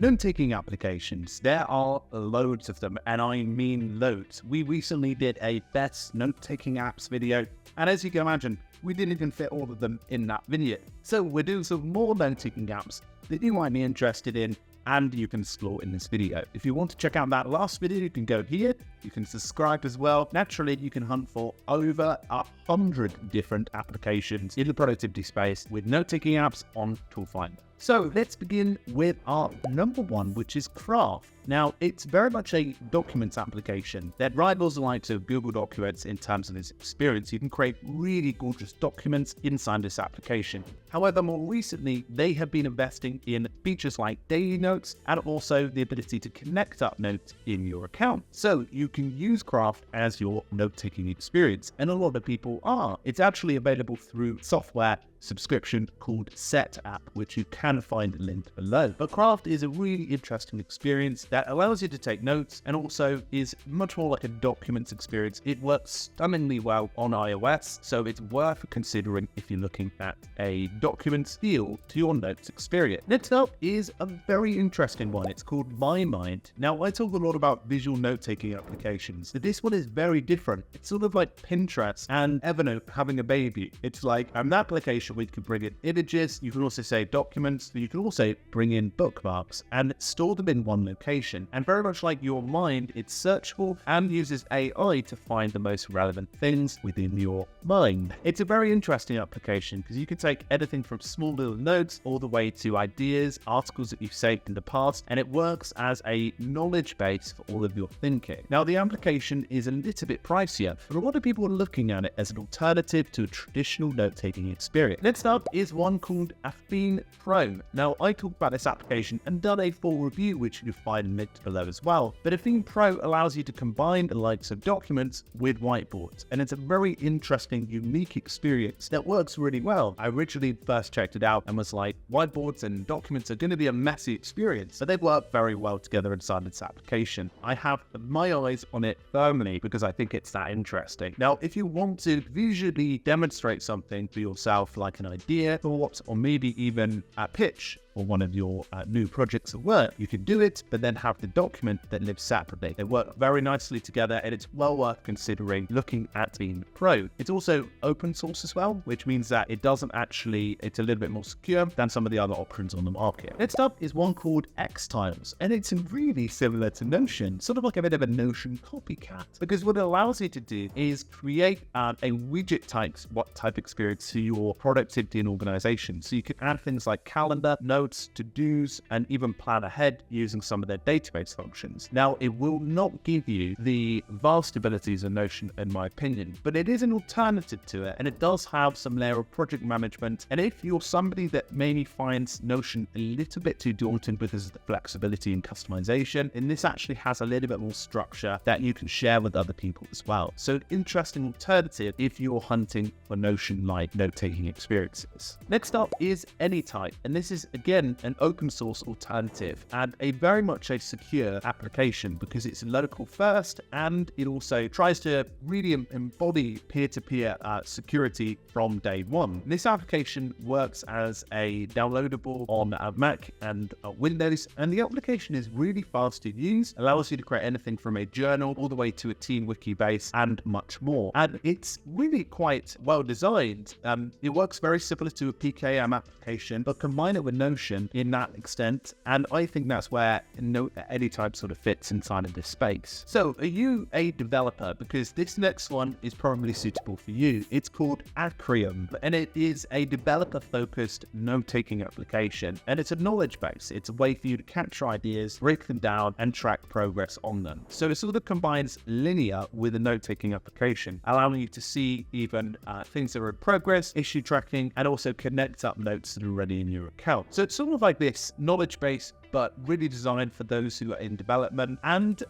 Note-taking applications, there are loads of them, and I mean loads. We recently did a best note-taking apps video, and as you can imagine, we didn't even fit all of them in that video. So we're doing some more note-taking apps that you might be interested in, and you can explore in this video. If you want to check out that last video, you can go here. You can subscribe as well. Naturally, you can hunt for over 100 different applications in the productivity space with note-taking apps on Toolfinder. So let's begin with our number one, which is Craft. Now, it's very much a documents application that rivals the likes of Google Documents in terms of its experience. You can create really gorgeous documents inside this application. However, more recently, they have been investing in features like daily notes and also the ability to connect up notes in your account. So you can use Craft as your note-taking experience, and a lot of people are. It's actually available through software subscription called SetApp, which you can find linked below. But Craft is a really interesting experience that allows you to take notes and also is much more like a documents experience. It works stunningly well on iOS, so it's worth considering if you're looking at a documents feel to your notes experience. Next up is a very interesting one. It's called myMind. Now, I talk a lot about visual note-taking applications, but this one is very different. It's sort of like Pinterest and Evernote having a baby. It's like an application where you can bring in images, you can also save documents, you can also bring in bookmarks and store them in one location. And very much like your mind, it's searchable and uses AI to find the most relevant things within your mind. It's a very interesting application because you can take anything from small little notes all the way to ideas, articles that you've saved in the past, and it works as a knowledge base for all of your thinking. Now, the application is a little bit pricier, but a lot of people are looking at it as an alternative to a traditional note-taking experience. Next up is one called AFFiNE Pro. Now, I talked about this application and done a full review, which you can find linked below as well. But AFFiNE Pro allows you to combine the likes of documents with whiteboards, and it's a very interesting, unique experience that works really well. I originally first checked it out and was like, whiteboards and documents are going to be a messy experience, but they work very well together inside this application. I have my eyes on it firmly because I think it's that interesting. Now, if you want to visually demonstrate something for yourself, like an idea, thought, or maybe even a pitch or one of your new projects at work, you can do it, but then have the document that lives separately. They work very nicely together, and it's well worth considering looking at AFFiNE Pro. It's also open source as well, which means that it's a little bit more secure than some of the other options on the market. Next up is one called xTiles, and it's really similar to Notion, sort of like a bit of a Notion copycat, because what it allows you to do is create a widget type experience to your productivity and organization. So you can add things like calendar, notes, to-dos, and even plan ahead using some of their database functions. Now, it will not give you the vast abilities of Notion, in my opinion, but it is an alternative to it, and it does have some layer of project management. And if you're somebody that maybe finds Notion a little bit too daunting because of the flexibility and customization, then this actually has a little bit more structure that you can share with other people as well. So an interesting alternative if you're hunting for Notion-like note-taking experiences. Next up is Anytype, and this is again an open source alternative and a very much a secure application because it's local first, and it also tries to really embody peer-to-peer security from day one. This application works as a downloadable on Mac and Windows, and the application is really fast to use, allows you to create anything from a journal all the way to a team wiki base and much more. And it's really quite well designed. It works very similar to a PKM application, but combine it with Notion in that extent, and I think that's where Anytype sort of fits inside of this space. So are you a developer? Because this next one is probably suitable for you. It's called Acreom, and it is a developer-focused note-taking application, and it's a knowledge base. It's a way for you to capture ideas, break them down, and track progress on them. So it sort of combines linear with a note-taking application, allowing you to see even things that are in progress, issue tracking, and also connect up notes that are already in your account. So it's sort of like this knowledge base, but really designed for those who are in development. And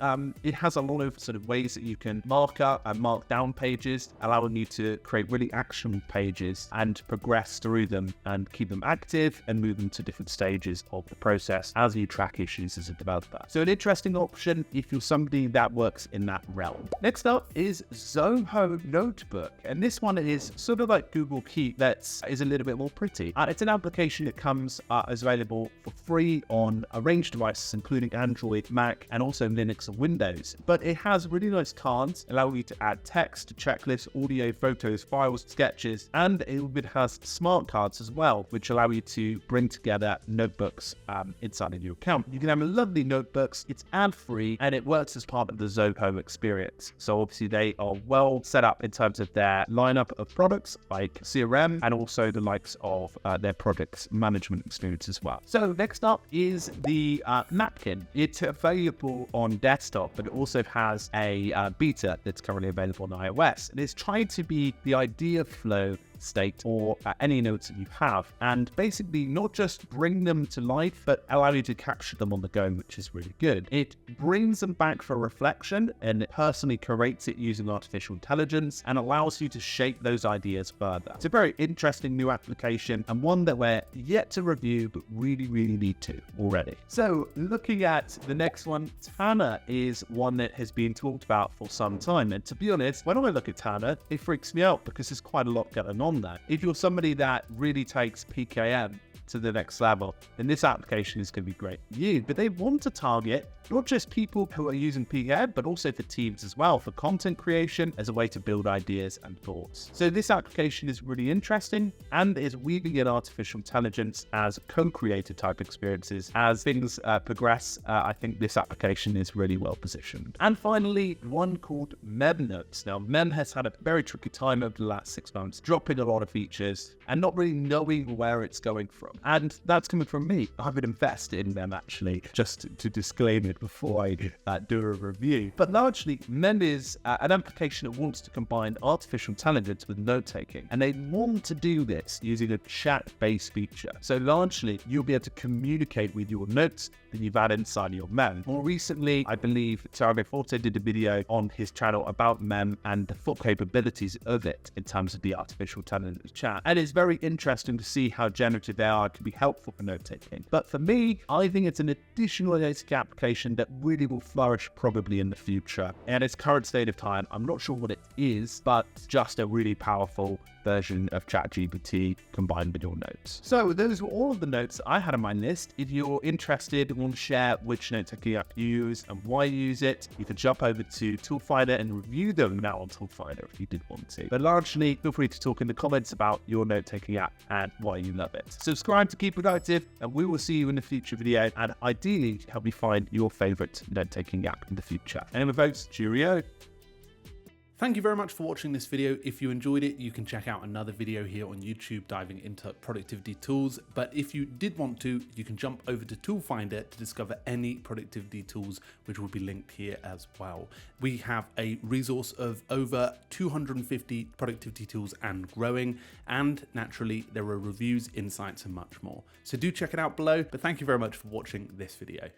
it has a lot of sort of ways that you can mark up and mark down pages, allowing you to create really actionable pages and progress through them and keep them active and move them to different stages of the process as you track issues as a developer. So an interesting option if you're somebody that works in that realm. Next up is Zoho Notebook. And this one is sort of like Google Keep that is a little bit more pretty. It's an application that comes is available for free on a range of devices, including Android, Mac, and also Linux and Windows. But it has really nice cards, allowing you to add text, checklists, audio, photos, files, sketches, and it even has smart cards as well, which allow you to bring together notebooks inside of your account. You can have lovely notebooks, it's ad-free, and it works as part of the Zoho experience. So obviously they are well set up in terms of their lineup of products like CRM and also the likes of their projects management experience as well. So next up is the Napkin. It's available on desktop, but it also has a beta that's currently available on iOS. And it's trying to be the idea flow state or any notes that you have, and basically not just bring them to life, but allow you to capture them on the go, which is really good. It brings them back for reflection and it personally curates it using artificial intelligence and allows you to shape those ideas further. It's a very interesting new application and one that we're yet to review, but really need to already. So looking at the next one, Tana is one that has been talked about for some time. And to be honest, when I look at Tana, it freaks me out because there's quite a lot going on there. If you're somebody that really takes PKM to the next level, then this application is going to be great for you. But they want to target not just people who are using PKM, but also for teams as well, for content creation as a way to build ideas and thoughts. So this application is really interesting and is weaving in artificial intelligence as co-creator type experiences. As things progress, I think this application is really well positioned. And finally, one called Mem Notes. Now, Mem has had a very tricky time over the last 6 months, dropping a lot of features and not really knowing where it's going from. And that's coming from me. I would invest in them actually, just to disclaim it before I do a review. But largely, Mem is an application that wants to combine artificial intelligence with note-taking. And they want to do this using a chat-based feature. So largely, you'll be able to communicate with your notes that you've added inside your Mem. More recently, I believe Thiago Forte did a video on his channel about Mem and the full capabilities of it in terms of the artificial intelligence chat. And it's very interesting to see how generative AI can be helpful for note-taking. But for me, I think it's an additional analytic application that really will flourish probably in the future. And its current state of time, I'm not sure what it is, but just a really powerful version of ChatGPT combined with your notes. So those were all of the notes I had on my list. If you're interested and want to share which note-taking app you use and why you use it, you can jump over to Toolfinder and review them now on Toolfinder if you did want to. But largely, feel free to talk in the comments about your note-taking app and why you love it. Subscribe to keep productive, and we will see you in a future video, and ideally help me find your favorite note-taking app in the future. And with votes, cheerio. Thank you very much for watching this video. If you enjoyed it, you can check out another video here on YouTube diving into productivity tools. But if you did want to, you can jump over to Toolfinder to discover any productivity tools, which will be linked here as well. We have a resource of over 250 productivity tools and growing. And naturally, there are reviews, insights, and much more. So do check it out below. But thank you very much for watching this video.